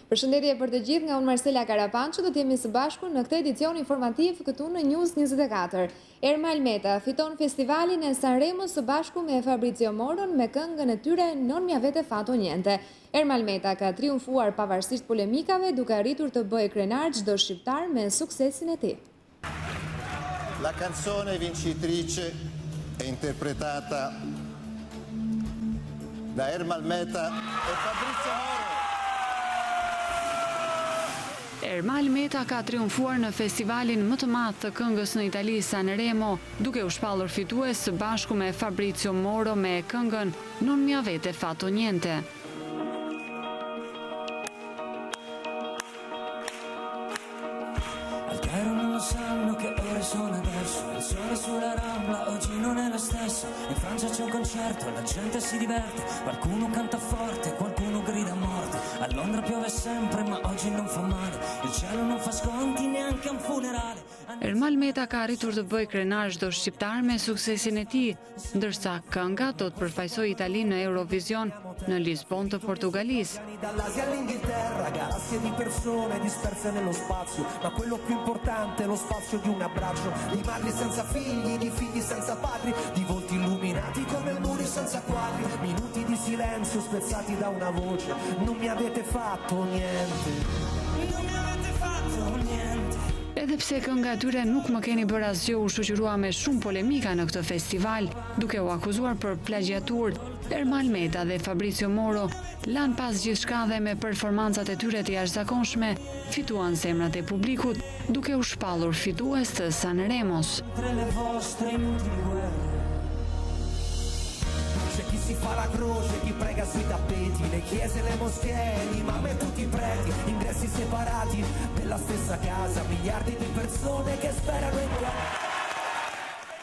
Përshëndetje për të gjithë, nga unë Marcela Karapanço, do të jemi së bashku në këtë edicion informativ këtu në News24. Lajmeve fiton festivalin e Sanremo së bashku me Fabrizio Moron me këngën e tyre Non mi avete fatto niente. Lajmeve ka triumfuar pavarësisht polemikave, duke arritur të bëjë krenar çdo shqiptar me suksesin e tij. La canzone vincitrice è interpretata da Lajmeve e Fabrizio Moron. Lajmeve ka triumfuar në festivalin më të madh të këngës në Itali, Sanremo, duke u shpallur fitues së bashku me Fabrizio Moro me këngën Non mi avete fatto niente. Sanno che ore sono adesso, il sole sulla Rambla oggi non è lo stesso, in Francia c'è un concerto, la gente si diverte, qualcuno canta forte, qualcuno grida a morte, a Londra piove sempre ma oggi non fa male, il cielo non fa sconti neanche a un funerale. Lajmeve ka arritur të bëjë krenar çdo shqiptar me suksesin e tij, ndërsa kënga do të përfaqësojë Italinë në Eurovision në Lisbon të Portugalisë. Dall'Asia all'Inghilterra, galassie di persone disperse nello spazio, ma quello più importante è lo spazio di un abbraccio, di madri senza figli, di figli senza padri, di volti illuminati come muri senza quadri, minuti di silenzio spezzati da una voce, non mi avete fatto niente, non mi avete fatto niente. Edhe pse kënga e tyre nuk më keni bërë asgjë, u shoqërua me shumë polemika në këtë festival, duke u akuzuar për plagjiatur. Lajmeve dhe Fabrizio Moro lanë pas gjithçka dhe me performancat e tyre të jashtëzakonshme, fituan zemrat e publikut, duke u shpallur fitues të Sanremos. C'è chi si fa la croce, chi prega sui tappeti, le chiese, le moschee, l'imam e tutti i preti, ingressi separati nella stessa casa, miliardi di persone che sperano in quella.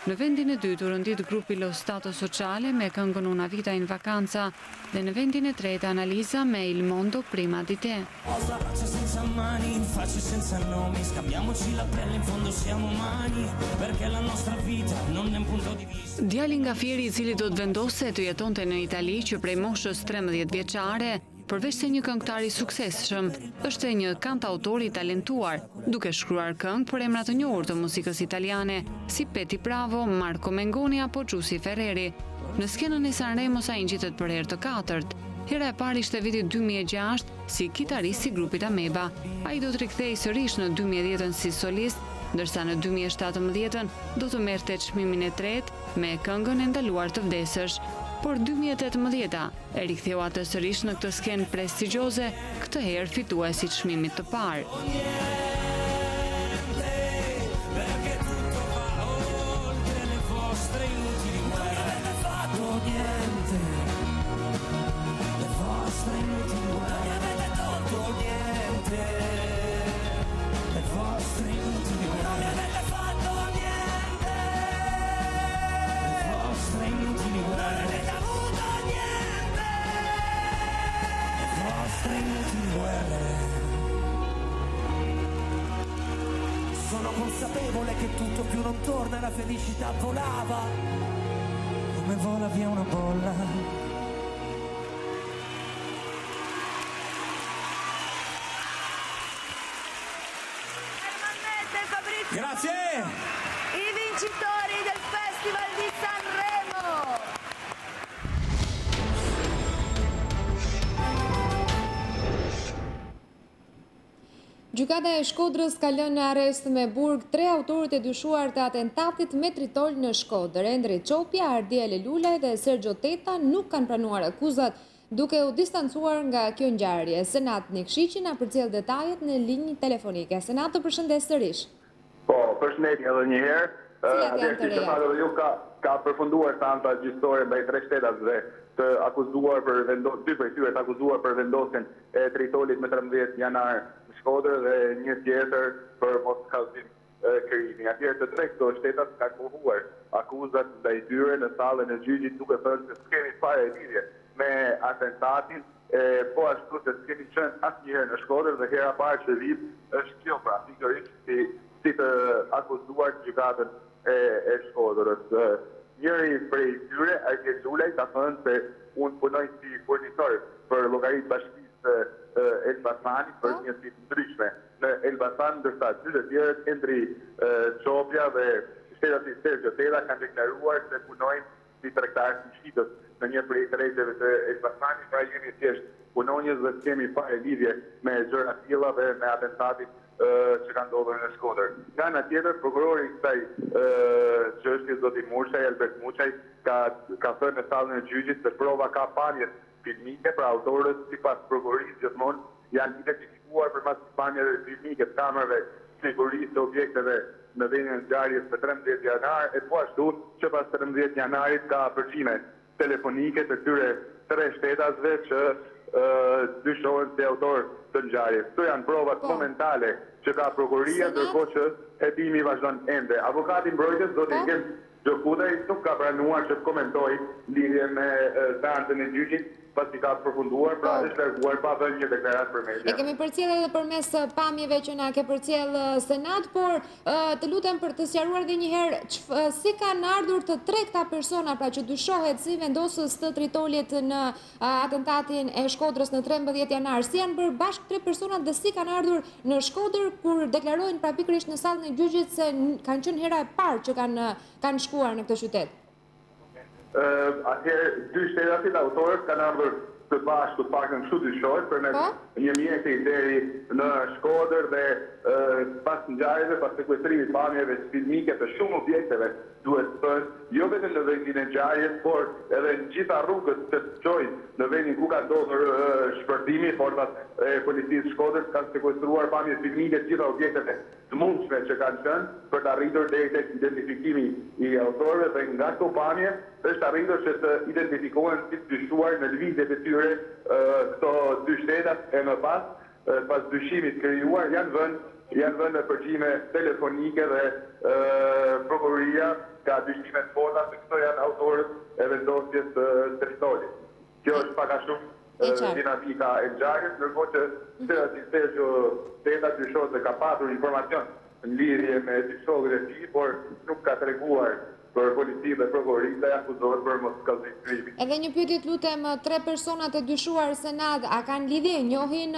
Në vendin e dytë u rëndit grupi Lo Stato Sociale me këngën Una vita in vacanza dhe në vendin e tretë Analiza me Il mondo prima di te. Braccia senza mani, facce senza nomi, scambiamoci la pelle, in fondo siamo umani, perché la nostra vita non è un punto di vista. Djali nga Fieri, i cili do të vendosë të jetonte në Itali, që prej moshës 13 vjeçare, përveç se një këngëtar i suksesshëm, është e një kantautor i talentuar, duke shkruar këngë për emra të njohur të muzikës italiane, si Peti Bravo, Marco Mengoni apo Giussi Ferreri. Në skenën e Sanremos ai ngjitet për herë të katërt. Hera e parë ishte viti 2006 si kitarist i grupit Ameba. Ai do të rikthehej sërish në 2010 si solist, ndërsa në 2017 do të merrte çmimin e tretë me këngën E ndaluar të vdesësh. Por 2018 e riktheu atë sërish në këtë skenë prestigjioze, këtë herë fituesi i çmimit të parë. Sono consapevole che tutto più non torna, la felicità volava come vola via una bolla. Grazie! I vincitori del Festival di Sanremo! Gjykata e Shkodrës ka lënë në arrest me burg 3 autorët e dyshuar të atentatit me tritol në Shkodër. Endri Çopja, Ardia Lelulaj dhe Sergio Teta nuk kanë pranuar akuzat, duke u distancuar nga kjo ngjarje. Senat Nikshiqi na përcjell detajet në linjë telefonike. Senat, të përshëndes sërish. Po, përshëndetje edhe një herë. Ju ka përfunduar seanca gjyqësore ndaj 3 shtetasve të akuzuar për dy prej tyre të akuzuar për vendosjen e tritolit me 13 janar në Shkodër dhe një tjetër për mos kallëzim krimi. Atëherë të 3 këto shtetas ka mohuar akuzat ndaj tyre në sallën e gjyqit, duke thënë se s'kemi fare lidhje me atentatin, po ashtu se s'kemi qenë asnjëherë në Shkodër dhe hera parë që vit është kjo, pra pikërisht si të akuzuar gjykatën e Shkodrës. Njëri prej tyre, Ardia Lelulaj, ka thënë se unë punoj si furnitor për llogaritë bashkisë e Elbasanit për njësi të ndryshme. Në Elbasan, ndërsa dy të tjerët, Endri Qopja dhe shtetat si Sergio Tera kanë deklaruar se punojnë si tregtarë të shitës në një prej tregteve të Elbasanit, pra jemi thjesht punonjës dhe kemi fare lidhje me gjëra të tilla dhe me atentatin që ka ndodhur në Shkodër. Nga ana tjetër, prokurori i kësaj çështje zoti Muçaj, Albert Muçaj, ka thënë në sallën e gjyqit se prova ka pamje filmike, pra autorët sipas prokurorisë gjithmonë janë identifikuar përmes pamjeve filmike të kamerave sigurisë të objekteve në vendin e ngjarjes të 13 janar, e po ashtu që pas 13 janarit ka përgjime telefonike të këtyre 3 shtetasve që dyshohen si autor të ngjarjes. Këto janë provat momentale që ka prokuroria, ndërkohë që hetimi vazhdon ende. Avokati i mbrojtjes zoti Gjem Gjokudaj nuk ka pranuar që të komentojë lidhje me seancën e gjyqit, pasi ka përfunduar, pra është larguar pa dhënë një deklaratë për media. E kemi përcjell edhe përmes pamjeve që na ke përcjell Senat, por të lutem për të sqaruar edhe një herë si kanë ardhur të 3 këta persona, pra që dyshohet si vendosës të tritolit në atentatin e Shkodrës në 13 janar, si janë bërë bashkë 3 persona dhe si kanë ardhur në Shkodër kur deklarojnë pra pikërisht në sallën e gjyqit se kanë qenë hera e parë që kanë shkuar në këtë qytet. Atëherë, 2 shtetatit autorët kanë ardhur të bashkë të pakën kështu dyshohet përmes një mjeti deri në Shkodër dhe pas ngjarjeve, pas sekuestrimit pamjeve filmike të shumë objekteve, duhet të thënë, jo vetëm në vendin e ngjarjes, por edhe në gjitha rrugët të çojnë në vendin ku ka ndodhur shpërtimi, forcat e policisë Shkodrës kanë sekuestruar pamje filmike të gjitha objekteve të mundshme që kanë qenë për të arritur deri tek identifikimi i autorëve dhe nga këto pamje është arritur që të identifikohen si të dyshuar në lëvizjet e tyre këto 2 shtetat e më pas dyshimit krijuar janë vënë në përgjime telefonike dhe prokuroria ka dyshime të forta se këto janë autorët e vendosjes të tritolit. Kjo është pak a shumë dinamika e ngjarjes, ndërkohë që shteti Sergio Tera dyshohet se ka patur informacion në lidhje me dyshohet e tij, por nuk ka treguar për policinë dhe prokurorinë dhe akuzohet për moskallëzim krimi. Edhe një pyetje të lutem, 3 personat e dyshuar Senat, a kanë lidhje, njohin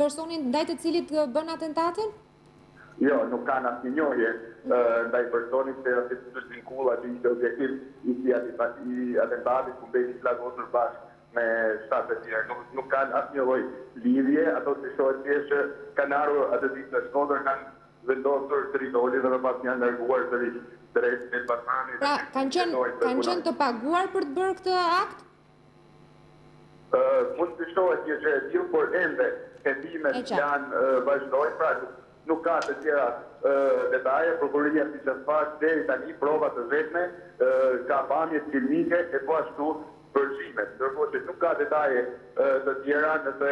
personin ndaj të cilit bën atentatin? Jo, nuk kanë asnjë njohje ndaj personit se është vinkulla që ishte objektiv i atentatit ku mbeti plagosur bashkë me shtatë të tjerë. Nuk kanë asnjë lloj lidhje, ato dyshohet thjesht që kanë ardhur atë ditë në Shkodër, kanë vendosur territorin dhe pas janë larguar sërish drejt Elbasanit. Pra, kanë qenë të paguar për të bërë këtë akt? Mund të dyshohet një gjë e tillë, por ende hetimet janë vazhdojnë, pra nuk ka të tjera detaje. Prokuroria siç e thash deri tani prova të vetme, ka pamje filmike e po ashtu përgjimet, ndërkohë që nuk ka detaje të tjera nëse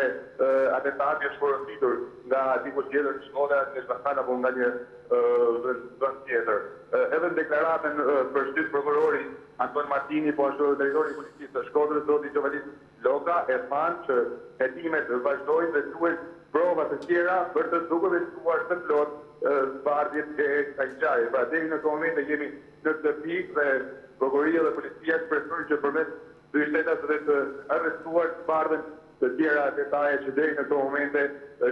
atentati është porositur nga dikush tjetër në Shkodër, në Elbasan apo nga një vend tjetër. Edhe në deklaratën përshtyt prokurori Anton Martini, po ashtu drejtori i policisë të Shkodrës, zoti Gjovalis Loka, e thanë që hetimet vazhdojnë dhe duhen prova të tjera për të duke vërtetuar të plot zbardhjet e kësaj ngjarje. Pra deri në këtë moment jemi në këtë pikë dhe prokuroria dhe policia presojnë që përmes 2 shtetat dhe të arrestuar të zbardhen të tjera detaje që deri në këtë momente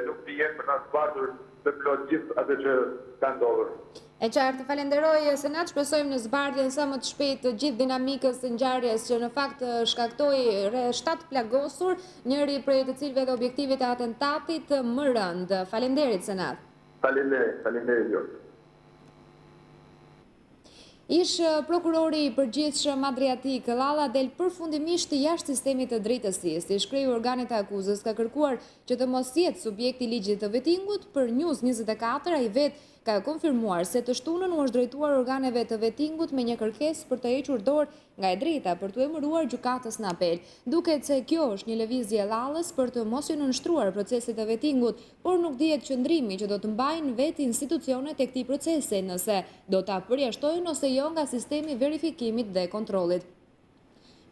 nuk dihen për ta zbardhur të plot gjithë atë që ka ndodhur. E qartë, falenderoj Senat, shpresojmë në zbardhjen sa më të shpejtë gjithë dinamikës së ngjarjes që në fakt shkaktoi rreth 7 plagosur, njëri prej të cilëve dhe objektivit e atentatit më rënd. Falenderit Senat. Faleminderit. Ish prokurori i përgjithshëm Adriatik Llalla del përfundimisht jashtë sistemit të drejtësisë. Ish kreu organet e akuzës ka kërkuar që të mos jetë subjekt i ligjit të vetingut. Për News24 ai vetë ka konfirmuar se të shtunën u është drejtuar organeve të vetingut me një kërkesë për të hequr dorë nga e drejta për të emëruar gjykatës në apel. Duket se kjo është një lëvizje e Llallës për të mos i nënshtruar procesit të vetingut, por nuk dihet qëndrimi që do të mbajnë vetë institucionet e këtij procesi, nëse do ta përjashtojnë ose jo nga sistemi verifikimit dhe kontrollit.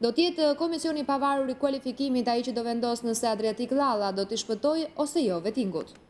Do t'jetë komisioni pavarur i kualifikimit ai që do vendos nëse Adriatik Llalla do t'i shpëtojë ose jo vetingut.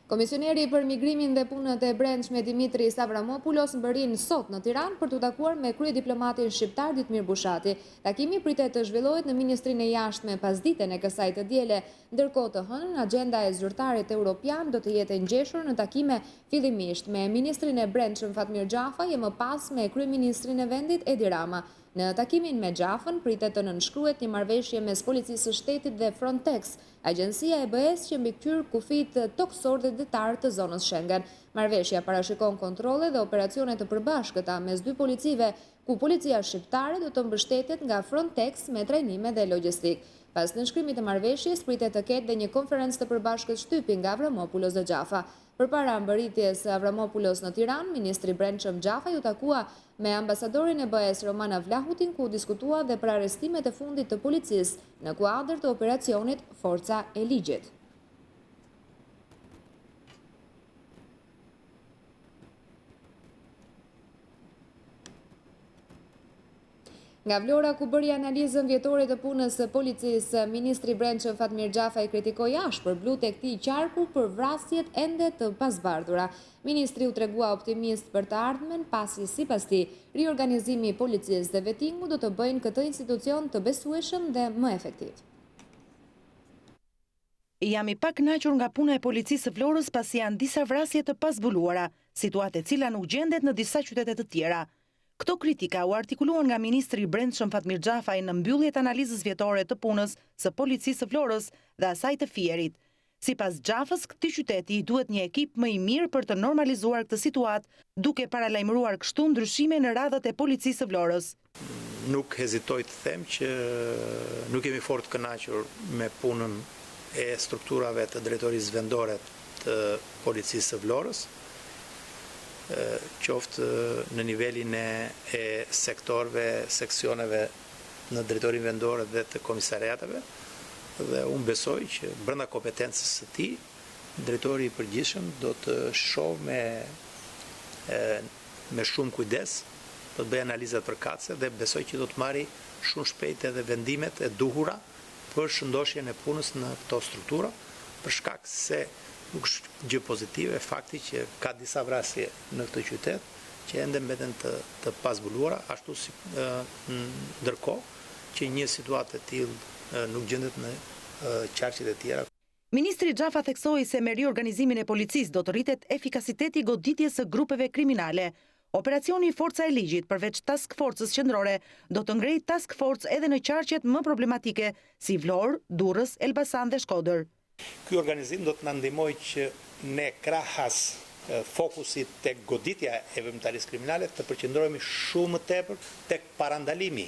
Komisioneri për migrimin dhe punët e brendshme Dimitri Avramopoulos mbërrin sot në Tiranë për të takuar me kryediplomatin shqiptar Ditmir Bushati. Takimi pritet të zhvillohet në Ministrinë e Jashtme pas ditën e kësaj të diele. Ndërkohë të hënën, agenda e zyrtarit evropian do të jetë ngjeshur në takime fillimisht me ministrin e brendshëm Fatmir Xhafaj e më pas me kryeministrin e vendit Edi Rama. Në takimin me Xhafën pritet të nënshkruhet një marrëveshje mes Policisë së Shtetit dhe Frontex, agjencia e BE-s që mbikëqyr kufit toksor dhe detar të zonës Schengen. Marrëveshja parashikon kontrolle dhe operacione të përbashkëta mes dy policive, ku policia shqiptare do të mbështetet nga Frontex me trajnime dhe logjistik. Pas nënshkrimit të marrëveshjes, pritet të ketë dhe një konferencë të përbashkët shtypi nga Avramopoulos dhe Xhafa. Përpara mbërritjes Avramopoulos në Tiranë, ministri i brendshëm Xhafaj u takua me ambasadorin e BE-s Romana Vlahutin, ku diskutua dhe për arrestimet e fundit të policisë në kuadër të operacionit Forca e Ligjit. Nga Vlora, ku bëri analizën vjetore të punës së policisë, ministri i brendshëm Fatmir Xhafaj kritikoi ashpër blut e këtij qarku për vrasjet ende të pasbardhura. Ministri u tregua optimist për të ardhmen, pasi sipas tij, riorganizimi i policisë dhe vettingu do të bëjnë këtë institucion të besueshëm dhe më efektiv. Jam i pak kënaqur nga puna e policisë së Vlorës pasi janë disa vrasje të pazbuluara, situatë e cila nuk gjendet në disa qytete të tjera. Këto kritika u artikuluan nga ministri i brendshëm Fatmir Xhafaj në mbyllje të analizës vjetore të punës së policisë së Vlorës dhe asaj të Fierit. Sipas Xhafës, këtij qyteti duhet një ekip më i mirë për të normalizuar këtë situatë, duke paralajmëruar kështu ndryshime në radhët e policisë së Vlorës. Nuk hezitoj të them që nuk jemi fort kënaqur me punën e strukturave të drejtorisë vendore të policisë së Vlorës, qoftë në nivelin e sektorëve, seksioneve në drejtorinë vendore dhe të komisariateve, dhe unë besoj që brenda kompetencës së tij, drejtori i përgjithshëm do të shohë me shumë kujdes, do të bëjë analizat përkatëse dhe besoj që do të marrë shumë shpejt edhe vendimet e duhura për shëndoshjen e punës në këto struktura, për shkak se nuk është gjë pozitive fakti që ka disa vrasje në këtë qytet që ende mbeten të pazbuluara, ashtu si ndërkohë që një situatë e tillë nuk gjendet në qarqet e tjera. Ministri Xhafa theksoi se me riorganizimin e policisë do të rritet efikasiteti i goditjes së grupeve kriminale. Operacioni Forca e Ligjit, përveç task forcës qendrore, do të ngrejë task force edhe në qarqet më problematike si Vlorë, Durrës, Elbasan dhe Shkodër. Ky organizim do të na ndihmojë që ne krahas fokusit tek goditja e veprimtarisë kriminale të përqendrohemi shumë më tepër tek parandalimi,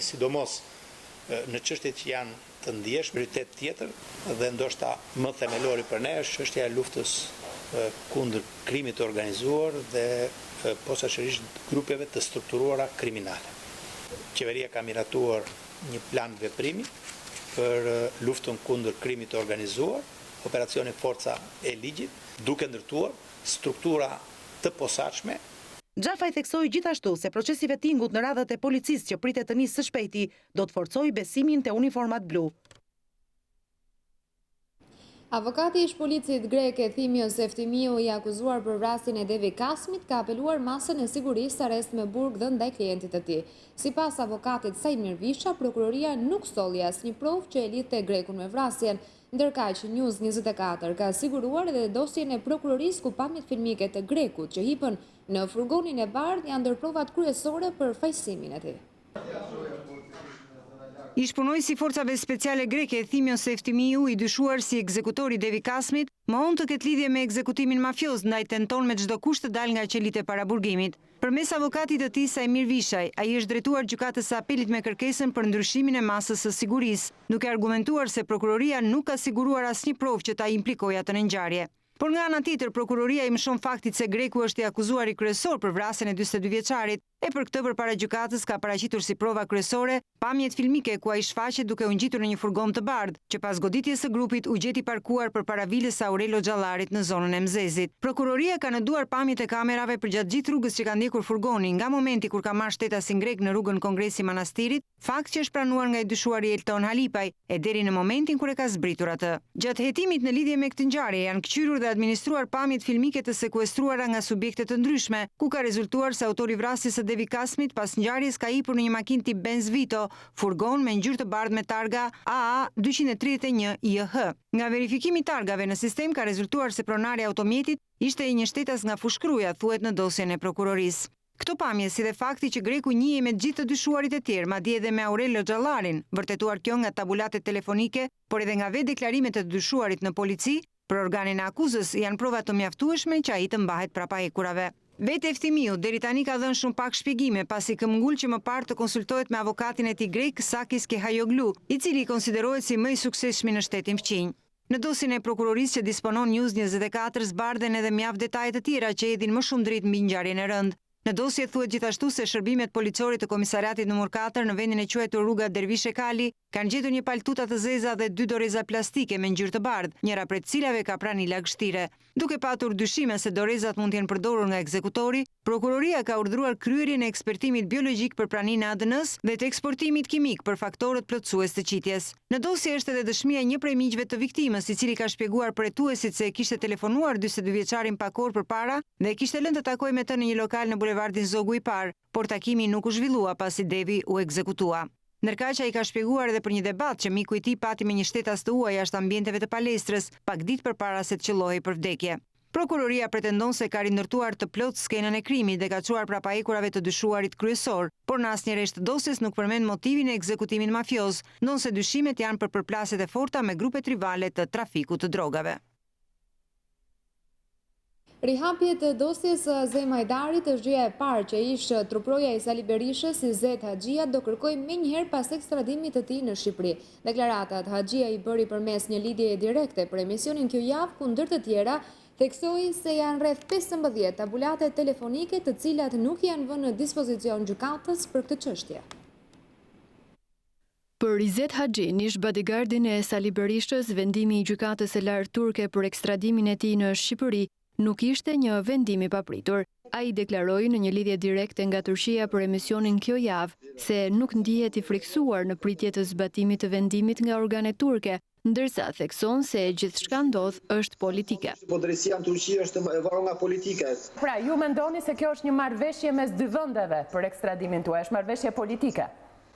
sidomos në çështjet që janë të ndjeshme. Prioritet tjetër dhe ndoshta më themelori për ne është çështja e luftës kundër krimit të organizuar dhe posaçërisht grupeve të strukturuara kriminale. Qeveria ka miratuar një plan veprimi për luftën kundër krimit të organizuar, operacioni Forca e Ligjit, duke ndërtuar struktura të posaçme. Xhafaj theksoi gjithashtu se procesi i vettingut në radhët e policisë që pritet të nisë së shpejti do të forcojë besimin te uniformat blu. Avokati i shpolicit greke Thimios Eftimiu, i akuzuar për vrasjen e Devi Kasmit, ka apeluar masën e sigurisë arrest me burg dhe ndaj klientit të tij. Sipas avokatit Sajmir Visha, prokuroria nuk solli asnjë provë që e lidhte grekun me vrasjen, ndërkaq që News24 ka siguruar edhe dosjen e prokurorisë ku pamjet filmike të grekut që hipën në furgonin e bardhë janë ndër provat kryesore për fajësimin e tij. Ish-punojësi forcave speciale greke Thimios Eftimiu, i dyshuar si ekzekutori Devi Kasmit, mohon të ketë lidhje me ekzekutimin mafioz, ndaj tenton me çdo kusht të dalë nga qelit e paraburgimit. Përmes avokatit të tij Sajmir Vishaj, ai është drejtuar gjykatës së apelit me kërkesën për ndryshimin e masës së sigurisë, duke argumentuar se prokuroria nuk ka siguruar asnjë provë që ta implikojë atë në ngjarje. Por nga ana tjetër, prokuroria i mshon faktit se greku është i akuzuar i kryesor për vrasjen e 42 vjeçarit, E për këtë përpara gjykatës ka paraqitur si prova kryesore pamjet filmike ku ai shfaqet duke u ngjitur në një furgon të bardhë, që pas goditjes së grupit u gjeti parkuar përpara vilës Aurelio Xhallarit në zonën e Mzezit. Prokuroria ka në duar pamjet e kamerave përgjatë gjithë rrugës që ka ndjekur furgoni nga momenti kur ka marrë shtetasin grek në rrugën Kongresi Manastirit, fakt që është pranuar nga i dyshuari Elton Halipaj, e deri në momentin kur e ka zbritur atë. Gjatë hetimit në lidhje me këtë ngjarje janë kqyrur dhe administruar pamjet filmike të sekuestruara nga subjekte të ndryshme, ku ka rezultuar se autori vrasjes së Devi Kasmit pas ngjarjes ka hipur në një makinë tip Benz Vito, furgon me ngjyrë të bardhë me targa AA 231 IH. Nga verifikimi i targave në sistem ka rezultuar se pronari i automjetit ishte një shtetas nga Fushkruja, thuhet në dosjen e prokurorisë. Këto pamje si dhe fakti që greku njihej me gjithë të dyshuarit e tjerë, madje edhe me Aurelio Xhallarin, vërtetuar kjo nga tabulatet telefonike, por edhe nga vetë deklarimet e të dyshuarit në polici, për organin e akuzës janë prova të mjaftueshme që ai të mbahet prapahekurave. Vetë Eftimiu deri tani ka dhënë shumë pak shpjegime pasi këmbgul që më parë të konsultohet me avokatin e tij grek Sakis Kehajoglu, i cili konsiderohet si më i suksesshëm në shtetin fqinj. Në dosjen e prokurorisë që disponon News24 zbardhen edhe mjaft detaje të tjera që hedhin më shumë dritë mbi ngjarjen e rëndë. Në dosje thuhet gjithashtu se shërbimet policore të komisariatit nr. 4 në vendin e quajtur rruga Dervishe Kali kanë gjetur një paltuta të zeza dhe 2 doreza plastike me ngjyrë të bardhë, njëra prej të cilave ka pranila gështire. Duke patur dyshime se dorezat mund të jenë përdorur nga ekzekutori, prokuroria ka urdhëruar kryerjen e ekspertimit biologjik për praninë e ADN-s dhe të eksportimit kimik për faktorët plotësues të qitjes. Në dosje është edhe dëshmia e një prej miqve të viktimës, i cili ka shpjeguar përhetuesit se kishte telefonuar 42-vjeçarin pakor përpara dhe kishte lënë të takojë me të në një lokal në bulevardin Zogu i Parë, por takimi nuk u zhvillua pasi Devi u ekzekutua. Ndërkaq ai ka shpjeguar edhe për një debat që miku i tij pati me një shtetas të huaj jashtë ambienteve të palestrës, pak ditë përpara se të qellohej për vdekje. Prokuroria pretendon se ka rindërtuar të plot skenën e krimit dhe ka çuar prapahekurave të dyshuarit kryesor, por në asnjë rresht të dosjes nuk përmend motivin e ekzekutimin mafioz, ndonse dyshimet janë për përplasjet e forta me grupet rivale të trafikut të drogave. Rihapje të dosjes Zej Majdarit është gjëja e parë që ish truproja e Sali Berishës si Zet Haxhia do kërkoj menjëherë pas ekstradimit të tij në Shqipëri. Deklaratat Haxhia i bëri përmes një lidhjeje direkte për emisionin kjo javë, ku ndër të tjera theksoi se janë rreth 15 tabulate telefonike të cilat nuk janë vënë në dispozicion gjykatës për këtë çështje. Për Izet Haxhin, ish bodyguardin e Sali Berishës, vendimi i gjykatës së lartë turke për ekstradimin e tij në Shqipëri nuk ishte një vendim i papritur. Ai deklaroi në një lidhje direkte nga Turqia për emisionin kjo javë se nuk ndihet i friksuar në pritje të zbatimit të vendimit nga organet turke, ndërsa thekson se gjithçka ndodh është politike. Po drejtësia në Turqi është e varur nga politika. Pra, ju mendoni se kjo është një marrëveshje mes dy vendeve për ekstradimin tuaj, është marrëveshje politike?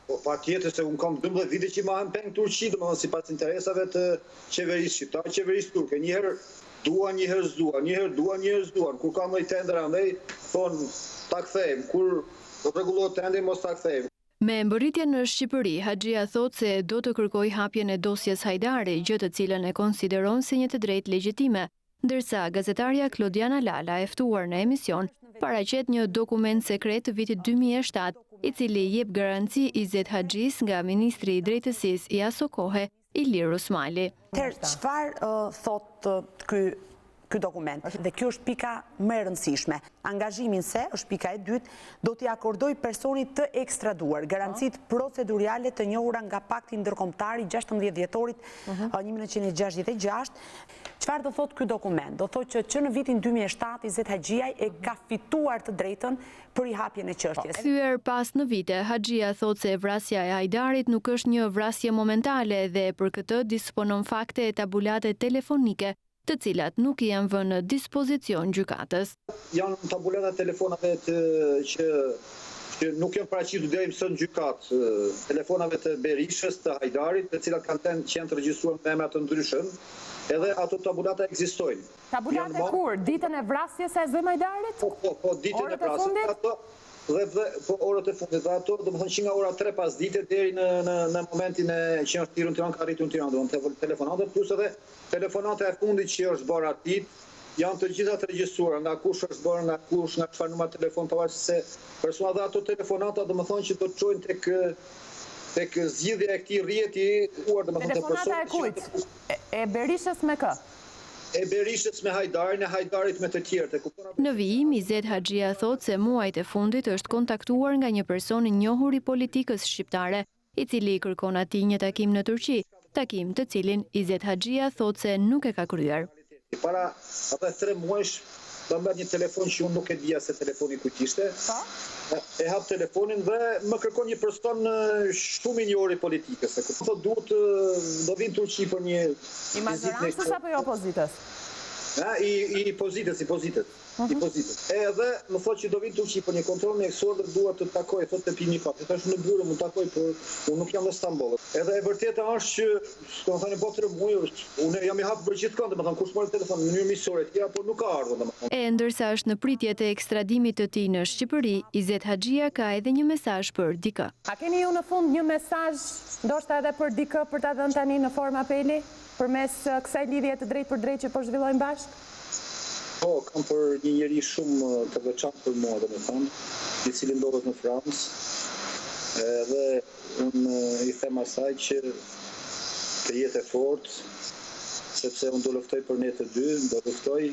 Po patjetër se un kam 12 vite që mahem peng Turqi, domethënë sipas interesave të qeverisë shqiptare, qeverisë turke. Njëherë dua, njëherë s'dua, njëherë dua, njëherë s'dua. Kur ka ndonjë tender andaj, thon ta kthejmë. Kur do rregullohet tenderi mos ta kthejmë. Me mbërritjen në Shqipëri, Haxhia thot se do të kërkoj hapjen e dosjes Hajdari, gjë të cilën e konsideron si një të drejtë legjitime, ndërsa gazetarja Klodiana Lala, e ftuar në emision, paraqet një dokument sekret të vitit 2007, i cili jep garanci Izet Haxhis nga ministri i drejtësisë i aso kohe, Ilir Usmali. Çfarë thot ky dokument? Dhe kjo është pika më e rëndësishme. Angazhimin se, është pika e dytë, do t'i akordoj personit të ekstraduar garancit procedurale të njohura nga Pakti Ndërkombëtar i 16 dhjetorit 1966. Çfarë do thot ky dokument? Do thot që në vitin 2007 Izet Haxhia e ka fituar të drejtën për i hapjen e çështjes. Kthyer pas në vite, Haxhia thot se vrasja e Hajdarit nuk është një vrasje momentale dhe për këtë disponon fakte e tabulate telefonike të cilat nuk janë vënë në dispozicion gjykatës. Janë tabulata telefonave që nuk janë paraqitur deri në gjykatë, telefonave të Berishës, të Hajdarit, të cilat qenë të regjistruar me emra të ndryshëm, edhe ato tabulata ekzistojnë. Tabulate kur? Ditën e vrasjes së Zej Majdarit? Po, ditën e vrasjes. Po orët e fundit, dhe ato do të thonë që nga ora 3 pas dite deri në momentin që është tirur në Tiranë, ka arritur në Tiranë, do të thonë telefonate plus edhe telefonata e fundit që është bërë atit, janë të gjitha të regjistruara, nga kush është bërë, nga kush, nga çfarë numër telefon, pavarësisht se persona dhe ato telefonata do të thonë që do të çojnë tek zgjidhja e këtij rrjeti, do të thonë telefonata e kujt? E Berishës me kë? e Berishës me Hajdarin, e Hajdarit me të tjerët. Në vijim, Izet Haxhia thot se muajt e fundit është kontaktuar nga një person i njohur i politikës shqiptare, i cili kërkon atij një takim në Turqi, takim të cilin Izet Haxhia thot se nuk e ka kryer. Para rreth 3 muajsh do merr një telefon që unë nuk e dija se telefoni kujt ishte. E hap telefonin dhe më kërkon një person shumë i njohur i politikës. Thotë duhet do vinë Turqi për një i majorancës apo i opozitës? I pozitës. Edhe më thotë që do vinë Turqi për një kontroll mjekësor dhe duhet të takoj, thotë të pini pak. Tash në Durrës më takoj, por unë nuk jam në Stamboll. Edhe e vërteta është që, domethënë po 3 muaj, unë jam i hapur për gjithkund, domethënë kush morë telefon në mënyrë miqësore, tjera po nuk ka ardhur domethënë. E ndërsa është në pritje të ekstradimit të tij në Shqipëri, Izet Haxhia ka edhe një mesazh për dikë. A keni ju në fund një mesazh, ndoshta edhe për dikë për ta dhënë tani në formë apeli përmes kësaj lidhje të drejtë për drejtë që po zhvillojmë bashkë? Po, kam për një njeri shumë të veçantë për mua, domethënë, i cili ndodhet në Francë. Edhe unë i them asaj që të jetë e fortë, sepse unë do luftoj për ne të dy, do luftoj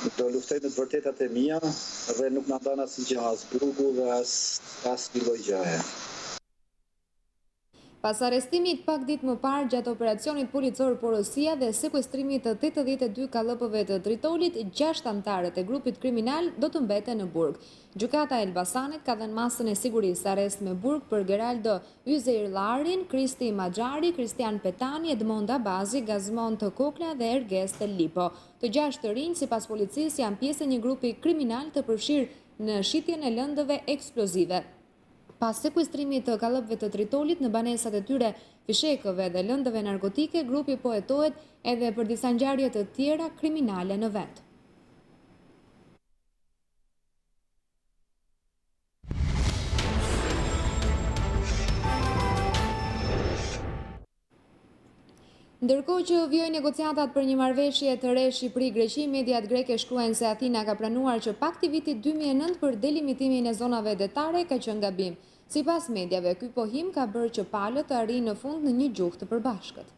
me të vërtetat e mia dhe nuk na ndan asgjë as burgu dhe as lloj gjaje. Pas arrestimit pak ditë më parë gjatë operacionit policor porosia dhe sekuestrimit të 82 kallëpëve të Tritolit, 6 anëtarët e grupit kriminal do të mbeten në burg. Gjykata e Elbasanit ka dhënë masën e sigurisë arrest me burg për Geraldo Yzeir Larin, Kristi Maxhari, Kristian Petani, Edmond Abazi, Gazmond Kokla dhe Erges Lipo. Të 6 të rinj, sipas policisë, janë pjesë e një grupi kriminal të përfshirë në shitjen e lëndëve eksplozive. Pas sekuestrimit të kallëpëve të Tritolit në banesat e tyre fishekëve dhe lëndëve narkotike, grupi po hetohet edhe për disa ngjarje të tjera kriminale në vend. Ndërkohë që vjojnë negociatat për një marrëveshje të re Shqipëri-Greqi, mediat greke shkruajnë se Athina ka pranuar që pakti vitit 2009 për delimitimin e zonave detare ka qenë gabim. Sipas mediave, ky pohim ka bërë që palët të arrijnë në fund në një gjuhë të përbashkët.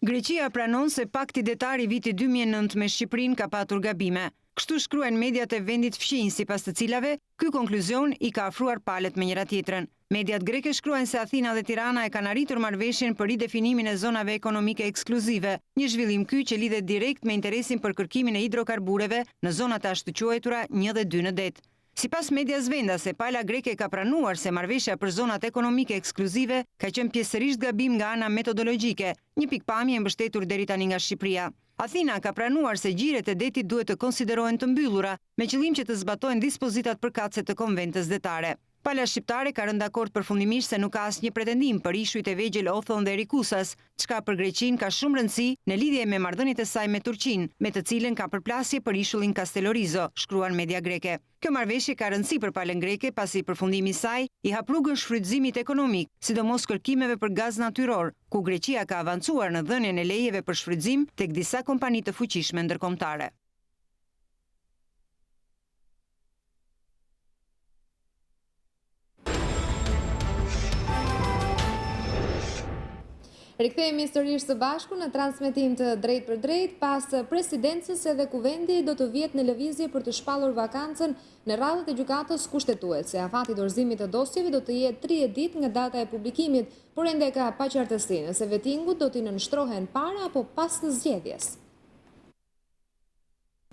Greqia pranon se pakti detar i vitit 2009 me Shqipërinë ka patur gabime. Kështu shkruajnë mediat e vendit fqinj, sipas të cilave ky konkluzion i ka afruar palët me njëra tjetrën. Mediat greke shkruajnë se Athina dhe Tirana e kanë arritur marrëveshjen për ridefinimin e zonave ekonomike ekskluzive, një zhvillim ky që lidhet direkt me interesin për kërkimin e hidrokarbureve në zonat ashtu quajtura 1 dhe 2 në det. Sipas media zvendase, pala greke ka pranuar se marrëveshja për zonat ekonomike ekskluzive ka qenë pjesërisht gabim nga ana metodologjike, një pikpamje e mbështetur deri tani nga Shqipëria. Athina ka pranuar se gjiret e detit duhet të konsiderohen të mbyllura, me qëllim që të zbatohen dispozitat përkatëse të konventës detare. Pala shqiptare ka rënë dakord përfundimisht se nuk ka asnjë pretendim për ishujt e vegjël Othon dhe Rikusas, çka për Greqinë ka shumë rëndësi në lidhje me marrëdhëniet e saj me Turqinë, me të cilën ka përplasje për ishullin Castellorizo, shkruan media greke. Kjo marrëveshje ka rëndësi për palën greke pasi përfundimi i saj i hap rrugën shfrytëzimit ekonomik, sidomos kërkimeve për gaz natyror, ku Greqia ka avancuar në dhënien e lejeve për shfrytëzim tek disa kompani të fuqishme ndërkombëtare. Rikthehemi sërish së bashku në transmetim të drejt për drejt. Pas presidencës edhe kuvendi do të vjet në lëvizje për të shpallur vakancën në radhët e gjykatës kushtetuese. Afati dorëzimit të dosjeve do të jetë 30 ditë nga data e publikimit, por ende ka paqartësi nëse vetingut do t'i nënshtrohen para apo pas të zgjedhjes.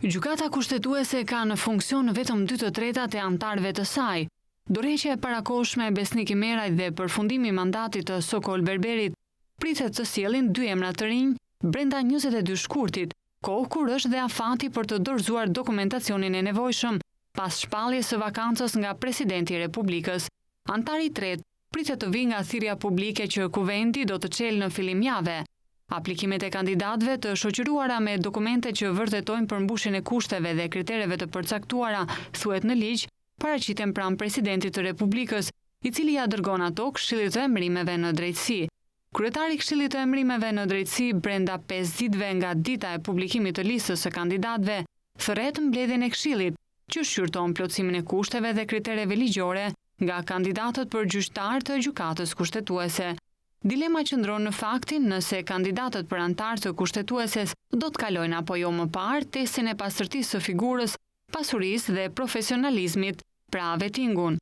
Gjykata kushtetuese ka në funksion vetëm 2/3 e antarëve të saj. Dorëheqja e parakohshme e Besnik Imerajt dhe përfundimi i mandatit të Sokol Berberit pritet të sjellin 2 emra të rinj brenda 22 shkurtit, kohë kur është dhe afati për të dorëzuar dokumentacionin e nevojshëm pas shpalljes së vakancës nga presidenti i Republikës. Antari i tretë pritet të vijë nga thirrja publike që kuvendi do të çelë në fillim jave. Aplikimet e kandidatëve të shoqëruara me dokumente që vërtetojnë përmbushjen e kushteve dhe kritereve të përcaktuara, thuhet në ligj, paraqiten pranë presidentit të Republikës, i cili ja dërgon ato Këshillit të Emërimeve në drejtësi. Kryetari i Këshillit të Emërimeve në drejtësi brenda 5 ditëve nga dita e publikimit të listës së kandidatëve, thret mbledhjen e Këshillit, që shqyrton plotësimin e kushteve dhe kritereve ligjore nga kandidatët për gjyqtar të gjykatës kushtetuese. Dilema qëndron në faktin nëse kandidatët për antar të kushtetueses do të kalojnë apo jo më parë testin e pastërtisë së figurës, pasurisë dhe profesionalizmit, pra vettingun.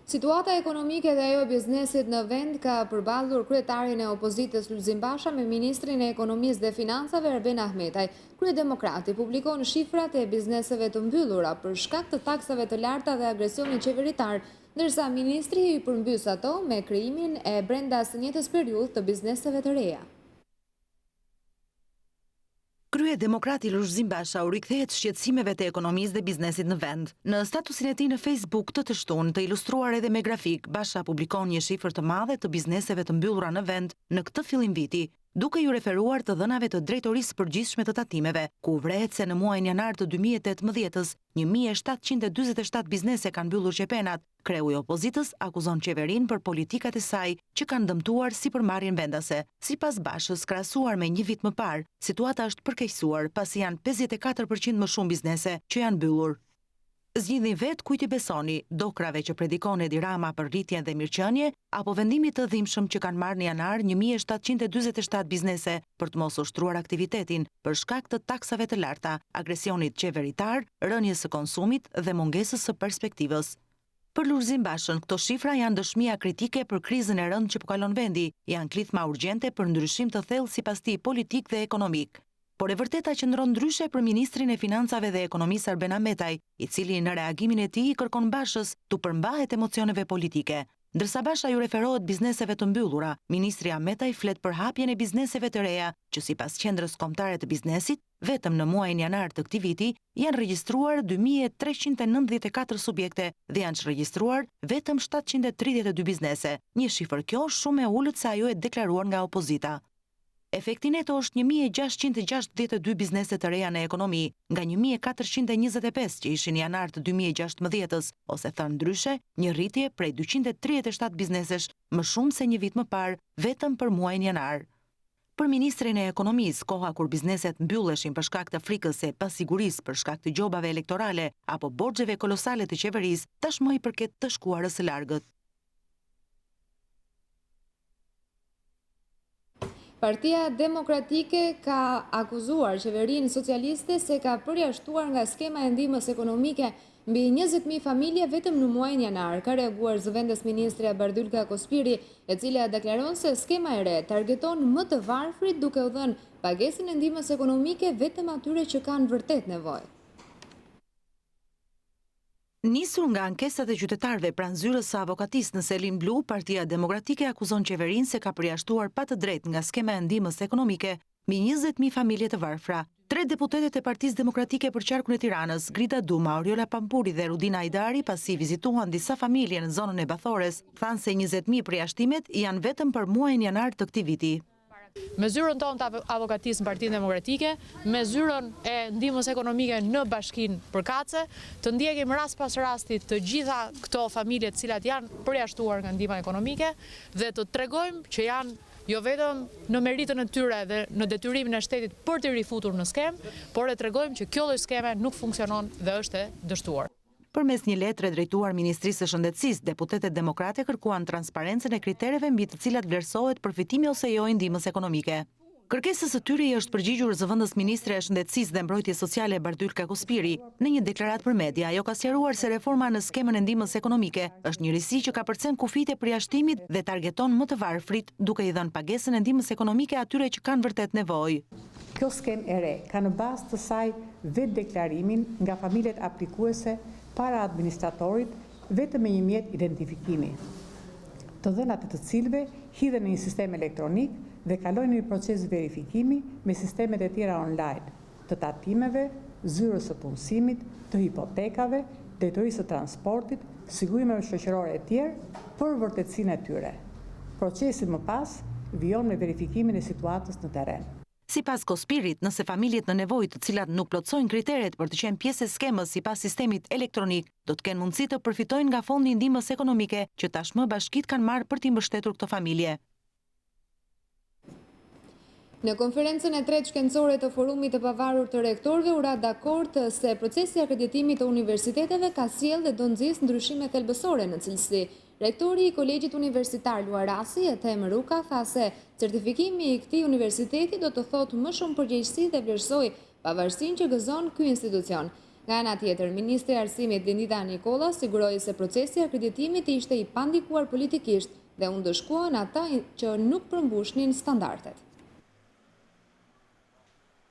Situata ekonomike dhe ajo e biznesit në vend ka përballur kryetarin e opozitës Lulzim Basha me ministrin e ekonomisë dhe financave Erben Ahmetaj. Kryedemokrati publikon shifrat e bizneseve të mbyllura për shkak të taksave të larta dhe agresionit qeveritar, ndërsa ministri i përmbys ato me krijimin e brenda së njëjtës periudhë të bizneseve të reja. Kryedemokrati Lulzim Basha u rikthehet shqetësimeve të ekonomisë dhe biznesit në vend. Në statusin e tij në Facebook të shtunë, të ilustruar edhe me grafik, Basha publikon një shifër të madhe të bizneseve të mbyllura në vend në këtë fillim viti, duke ju referuar të dhënave të drejtorisë përgjithshme të tatimeve, ku vret se në muajin janar të 2018-s 1747 biznese kanë mbyllur qepenat. Kreu i opozitës akuzon qeverinë për politikat e saj që kanë dëmtuar sipërmarrjen vendase. Sipas Bashës, krahasuar me një vit më parë, situata është përkeqësuar pasi janë 54% më shumë biznese që janë mbyllur. Zgjidhni vetë kujt i besoni, dokrave që predikon Edi Rama për rritjen dhe mirëqenie, apo vendimit të dhimbshëm që kanë marrë në janar 1747 biznese për të mos ushtruar aktivitetin për shkak të taksave të larta, agresionit qeveritar, rënies së konsumit dhe mungesës së perspektivës. Për Lulzim Bashën, këto shifra janë dëshmia kritike për krizën e rëndë që po kalon vendi, janë klithma urgjente për ndryshim të thellë sipas tij politik dhe ekonomik. Por e vërteta qëndron ndryshe për ministrin e financave dhe ekonomisë Erben Ahmetaj, i cili në reagimin e tij i kërkon Bashës të përmbahet emocioneve politike. Ndërsa Basha ju referohet bizneseve të mbyllura, ministri Ahmetaj flet për hapjen e bizneseve të reja, që sipas qendrës kombëtare të biznesit, vetëm në muajin janar të këtij viti janë regjistruar 2394 subjekte dhe janë regjistruar vetëm 732 biznese, një shifër kjo shumë e ulët se ajo e deklaruar nga opozita. Efekti neto është 1662 biznese të reja në ekonomi, nga 1425 që ishin janar të 2016-s, ose thënë ndryshe, një rritje prej 237 biznesesh, më shumë se një vit më parë, vetëm për muajin janar. Për ministrin e ekonomisë, koha kur bizneset mbylleshin për shkak të frikës e pasigurisë për shkak të gjobave elektorale apo borxheve kolosale të qeverisë, tashmë i përket të shkuarës së largët. Partia Demokratike ka akuzuar qeverinë socialiste se ka përjashtuar nga skema e ndihmës ekonomike mbi 20.000 familje vetëm në muajin janar, ka reaguar zëvendës ministre Bardylka Kospiri, e cila deklaron se skema e re targeton më të varfrit duke u dhënë pagesën e ndihmës ekonomike vetëm atyre që kanë vërtet nevojë. Nisur nga ankesat e qytetarëve pranë zyrës së avokatisë në Selim Blu, Partia Demokratike akuzon qeverinë se ka përjashtuar pa të drejtë nga skema e ndihmës ekonomike mbi 20.000 familje të varfra. 3 deputetet e Partisë Demokratike për qarkun e Tiranës, Grida Duma, Oriola Pampuri dhe Rudina Ajdari, pasi vizituan disa familje në zonën e Bathores, thanë se 20.000 përjashtimet janë vetëm për muajin janar të këtij viti. Me zyrën tonë të avokatisë në Partinë Demokratike, me zyrën e ndihmës ekonomike në Bashkinë Përkatëse, të ndjekim rast pas rastit të gjitha këto familje të cilat janë përjashtuar nga ndihma ekonomike dhe të tregojmë që janë jo vetëm në meritën e tyre dhe në detyrimin e shtetit për të rifutur në skemë, por e tregojmë që kjo lloj skeme nuk funksionon dhe është e dështuar. Përmes një letre drejtuar Ministrisë së Shëndetësisë, deputetët demokrate kërkuan transparencën e kritereve mbi të cilat vlerësohet përfitimi ose jo i ndihmës ekonomike. Kërkesës së tyre i është përgjigjur zëvendës ministre e Shëndetësisë dhe Mbrojtjes Sociale Bardylka Kospiri. Në një deklaratë për media, ajo ka sqaruar se reforma në skemën e ndihmës ekonomike është një risi që ka përcen kufijtë e përjashtimit dhe targeton më të varfrit, duke i dhënë pagesën e ndihmës ekonomike atyre që kanë vërtet nevojë. Kjo skemë e re ka në bazë të saj vetë deklarimin nga familjet aplikuese para administratorit vetëm me një mjet identifikimi. Të dhënat të cilëve hidhen në një sistem elektronik dhe kalojnë në një proces verifikimi me sistemet e tjera online, të tatimeve, zyrës së punësimit, të hipotekave, drejtorisë së transportit, sigurimeve shoqërore e tjerë për vërtetësinë e tyre. Procesi më pas vijon me verifikimin e situatës në terren. Sipas Kospirit, nëse familjet në nevojë të cilat nuk plotësojnë kriteret për të qenë pjesë e skemës sipas sistemit elektronik, do të kenë mundësi të përfitojnë nga fondi i ndihmës ekonomike që tashmë bashkitë kanë marrë për t'i mbështetur këto familje. Në konferencën e tretë shkencore të Forumit të Pavarur të Rektorëve u ra dakord se procesi i akreditimit të universiteteve ka sjellë dhe do nxjisë ndryshime thelbësore në cilësi. Rektori i Kolegjit Universitar Luarasi, Ethem Ruka, tha se certifikimi i këtij universiteti do të thotë më shumë përgjegjësi dhe vlerësoj pavarësinë që gëzon ky institucion. Nga ana tjetër, Ministri i Arsimit Lindita Nikola siguroi se procesi i akreditimit ishte i pandikuar politikisht dhe u ndëshkuan ata që nuk përmbushnin standardet.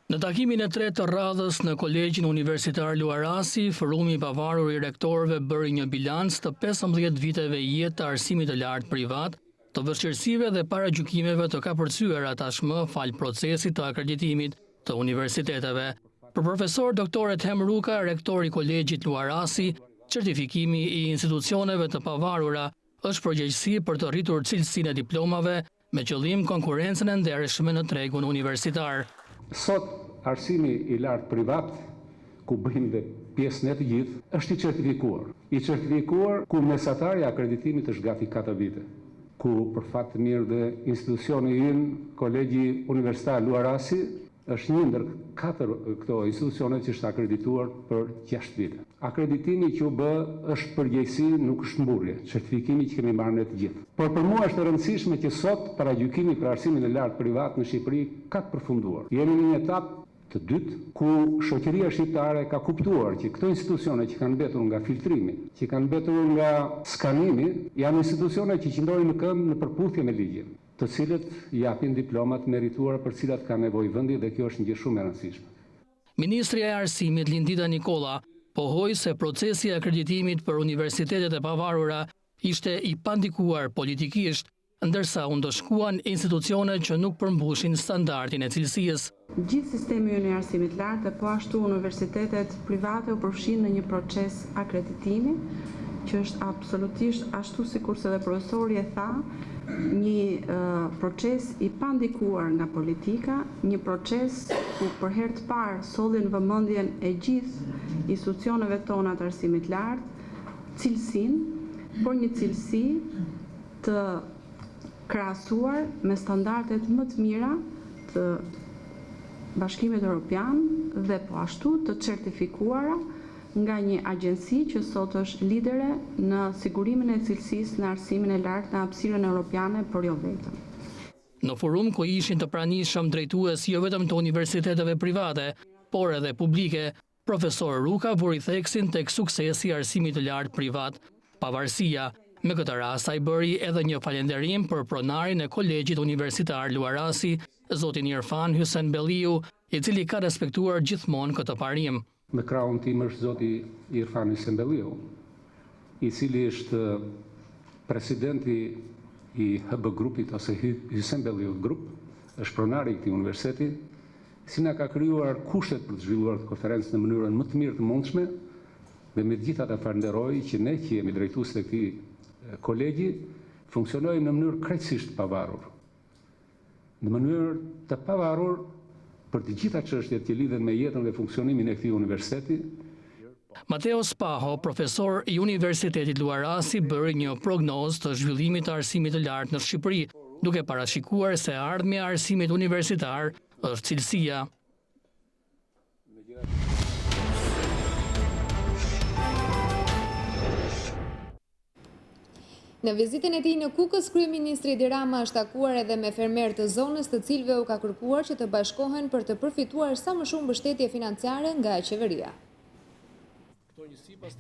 Në takimin e tretë të radhës në Kolegjin Universitar Luarasi, Forumi i Pavarur i Rektorëve bëri një bilanc të 15 viteve jetë të arsimit të lartë privat, të vështirësive dhe paragjykimeve të kapërcyera tashmë fal procesit të akreditimit të universiteteve. Për profesor Dr. Ethem Ruka, rektor i Kolegjit Luarasi, certifikimi i institucioneve të pavarura është përgjegjësi për të rritur cilësinë e diplomave me qëllim konkurrencën e ndershme në tregun universitar. Sot arsimi i lartë privat, ku bëjmë dhe pjesën e të gjithë, është i certifikuar. I certifikuar ku mesatari akreditimit është gati 4 vite. Ku për fat të mirë dhe institucioni ynë, Kolegji Universitar Luarasi, është një ndër 4 këto institucionet që është akredituar për 6 vite. Akreditimi që u bë është përgjegjësi, nuk është mburrje, certifikimi që kemi marrë ne të gjithë. Por për mua është e rëndësishme që sot paragjykimi për arsimin e lartë privat në Shqipëri ka të përfunduar. Jemi në një etapë të dytë ku shoqëria shqiptare ka kuptuar që këto institucione që kanë mbetur nga filtrimi, që kanë mbetur nga skanimi, janë institucione që qëndrojnë në këmbë në përputhje me ligjin, të cilët japin diplomat merituara për cilat ka nevojë vendi dhe kjo është një gjë shumë e rëndësishme. Ministri i Arsimit Lindita Nikola pohoi se procesi i akreditimit për universitetet e pavarura ishte i pandikuar politikisht, ndërsa u ndëshkuan institucione që nuk përmbushin standardin e cilësisë. Gjithë sistemi i arsimit lartë e po ashtu universitetet private u përfshin në një proces akreditimi, që është absolutisht ashtu sikurse dhe profesori e tha, një proces i pandikuar nga politika, një proces ku për herë të parë sollin vëmendjen e gjithë institucioneve tona të arsimit lartë cilësinë, por një cilësi të krahasuar me standardet më të mira të Bashkimit Evropian dhe po ashtu të certifikuara nga një agjenci që sot është lidere në sigurimin e cilësisë në arsimin e lartë në hapësirën europiane, por jo vetëm. Në forum ku ishin të pranishëm drejtues jo vetëm të universiteteve private, por edhe publike, profesor Ruka vuri theksin tek suksesi i arsimit të lartë privat, pavarësia. Me këtë rast ai bëri edhe një falënderim për pronarin e Kolegjit Universitar Luarasi, zotin Irfan Hysen Belliu, i cili ka respektuar gjithmonë këtë parim. Në krahun tim është zoti Irfan Hysen Belliu, i cili është presidenti i HB grupit ose Hysen Belliu Group, është pronari i këtij universiteti, si na ka krijuar kushtet për të zhvilluar konferencën në mënyrën më të mirë të mundshme, dhe me gjithë ata falenderoj që ne që jemi drejtues të këtij kolegji funksionojmë në mënyrë krejtësisht pavarur. Në mënyrë të pavarur për të gjitha çështjet që lidhen me jetën dhe funksionimin e këtij universiteti. Mateo Spaho, profesor i Universitetit Luarasi, bëri një prognozë të zhvillimit të arsimit të lartë në Shqipëri, duke parashikuar se ardhmja e arsimit universitar është cilësia. Në vizitën e tij në Kukës, kryeministri Edi Rama është takuar edhe me fermerë të zonës, të cilëve u ka kërkuar që të bashkohen për të përfituar sa më shumë mbështetje financiare nga qeveria.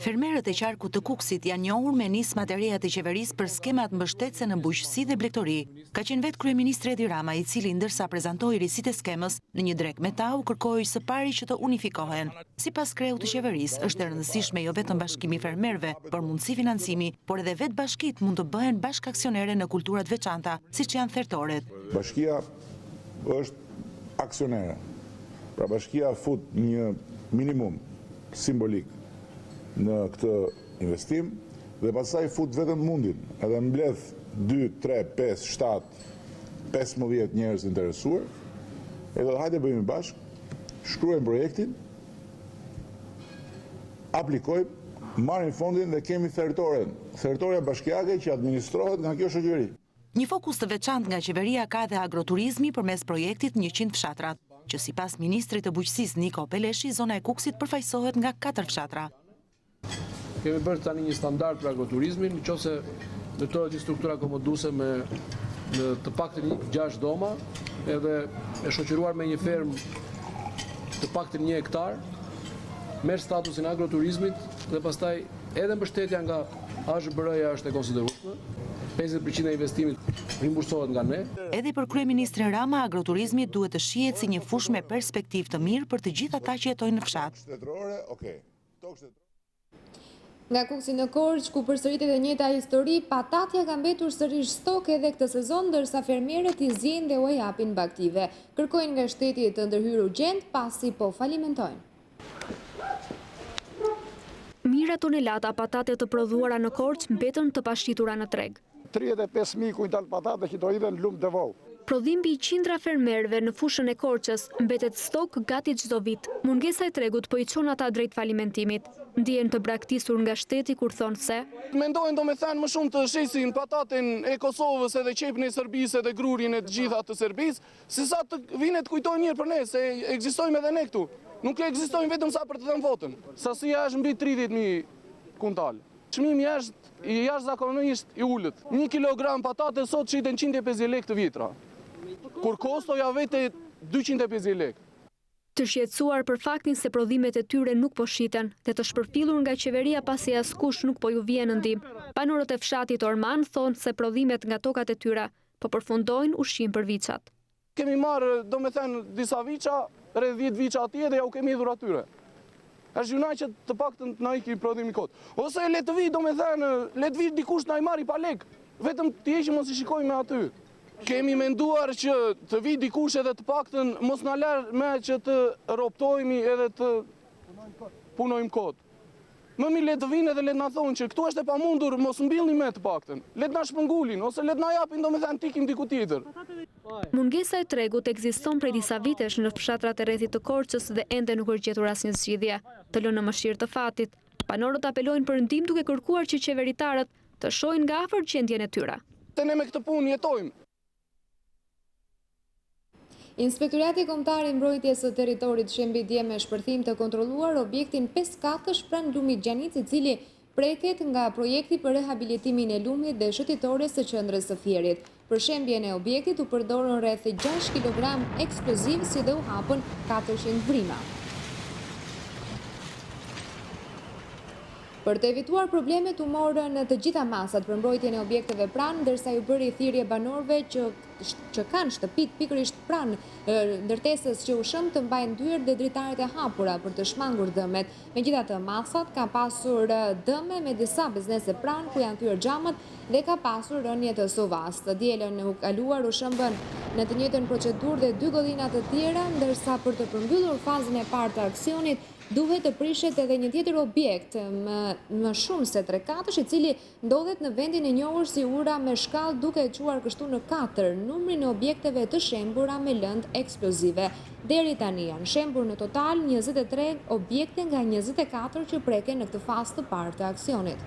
Fermerët e qarkut të Kukësit janë njohur me nismat e reja të qeverisë për skemat mbështetëse në bujqësi dhe blegtori. Ka qenë vetë kryeministri Edi Rama, i cili ndërsa prezantoi risitë e skemës në një drek me ta, u kërkoi së pari që të unifikohen. Sipas kreut të qeverisë, është e rëndësishme jo vetëm bashkimi i fermerëve, por mundësi financimi, por edhe vetë bashkitë mund të bëhen bashkaksionere në kulturat veçanta, siç janë thertoret. Bashkia është aksionere. Pra bashkia fut një minimum simbolik në këtë investim dhe pasaj fut vetëm mundin edhe mbledh 2, 3, 5, 7, 15 njerëz interesuar edhe hajde bëjmë bashkë, shkruajmë projektin, aplikojmë, marrim fondin dhe kemi thertoren. Thertoria bashkiake që administrohet nga kjo shoqëri. Një fokus të veçantë nga qeveria ka dhe agroturizmi përmes projektit 100 fshatrat, që sipas ministrit të bujqësisë Niko Peleshi, zona e Kukësit përfaqësohet nga 4 fshatra. Kemi bërë tani një standard për agroturizmin, nëse ndërtohet një struktura akomoduese me të paktën 6 doma, edhe e shoqëruar me një fermë të paktën 1 hektar, merr statusin agroturizmit dhe pastaj edhe mbështetja nga AZBR-ja është e konsiderueshme. 50% e investimit rimbursohet nga ne. Edhe për kryeministrin Rama, agroturizmi duhet të shihet si një fushë me perspektivë të mirë për të gjithë ata që jetojnë në fshat. Nga Kuksi në Korçë, ku përsëritet e njëjta histori, patatja ka mbetur sërish stok edhe këtë sezon, ndërsa fermierët i zgjidhin dhe u japin baktive. Kërkojnë nga shteti të ndërhyrë urgjent, pasi po falimentojnë. Mira tonelata patate të prodhuara në Korçë mbetën të pashitura në treg. 35.000 kuintal patate që do hidhen në lumë të vogël. Prodhim mbi qindra fermerëve në fushën e Korçës mbetet stok gati çdo vit. Mungesa e tregut po i çon ata drejt falimentimit. Ndihen të braktisur nga shteti kur thonë se mendojnë domethënë më shumë të shesin pataten e Kosovës edhe qepin e Serbisë edhe grurin e të gjitha të Serbisë, sesa të vinë të kujtojnë mirë për ne se ekzistojmë edhe ne këtu. Nuk ekzistojmë vetëm sa për të dhënë votën. Sasia është mbi 30.000 kuntal. Çmimi është jashtëzakonisht i ulët. 1 kilogram patate sot shiten 150 lekë të vjetra, kur kostoja vete 250 lekë. Të shqetësuar për faktin se prodhimet e tyre nuk po shiten dhe të shpërfillur nga qeveria pasi askush nuk po ju vjen në ndihmë. Banorët e fshatit Orman thonë se prodhimet nga tokat e tyre po përfundojnë ushqim për viçat. Kemi marrë domethënë disa viça, rreth 10 viça atje dhe ja u kemi hidhur atyre. Është gjuna që të paktën na iki prodhimi kot. Ose le të vi domethënë, le të vi dikush na i marri pa lek, vetëm të heqim mos i shikojmë me aty. Kemi menduar që të vi dikush edhe të paktën mos na lër me që të roptojmë edhe të punojmë kot. Më mirë le të vinë edhe le të na thonë që këtu është e pamundur, mos mbillni me të paktën. Le të na shpëngulin ose le të na japin domethënë tikim diku tjetër. Mungesa e tregut ekziston prej disa vitesh në fshatrat e rrethit të Korçës dhe ende nuk është gjetur asnjë zgjidhje. Të lënë në mëshirë të fatit, banorët apelojnë për ndihmë duke kërkuar që qeveritarët të shohin nga afër gjendjen e tyre. Ne me këtë punë jetojmë. Inspektorati Kombëtar i Mbrojtjes së Territorit shembi dje me shpërthim të kontrolluar objektin 5 katësh pranë lumit Gjanic, i cili preket nga projekti për rehabilitimin e lumit dhe shëtitores së qendrës së Fierit. Për shembjen e objektit u përdorën rreth 6 kg eksploziv, si dhe u hapën 400 vrima. Për të evituar problemet u morën të gjitha masat për mbrojtjen e objekteve pranë, ndërsa ju bëri thirrje banorëve që kanë shtëpit pikërisht pranë ndërtesës që u shëm të mbajnë dyert dhe dritaret e hapura për të shmangur dëmet. Megjithatë, masat ka pasur dëme me disa biznese pranë ku janë thyer xhamat dhe ka pasur rënje të sovast. Dielën u kaluar u shëmbën në të njëjtën procedurë dhe 2 godina të tjera, ndërsa për të përmbyllur fazën e parë të aksionit duhet të prishet edhe një tjetër objekt më shumë se 3 katësh, i cili ndodhet në vendin e njohur si ura me shkallë, duke e quar kështu në 4 numrin e objekteve të shembura me lëndë eksplozive. Deri tani janë shembur në total 23 objekte nga 24 që preken në këtë fazë të parë të aksionit.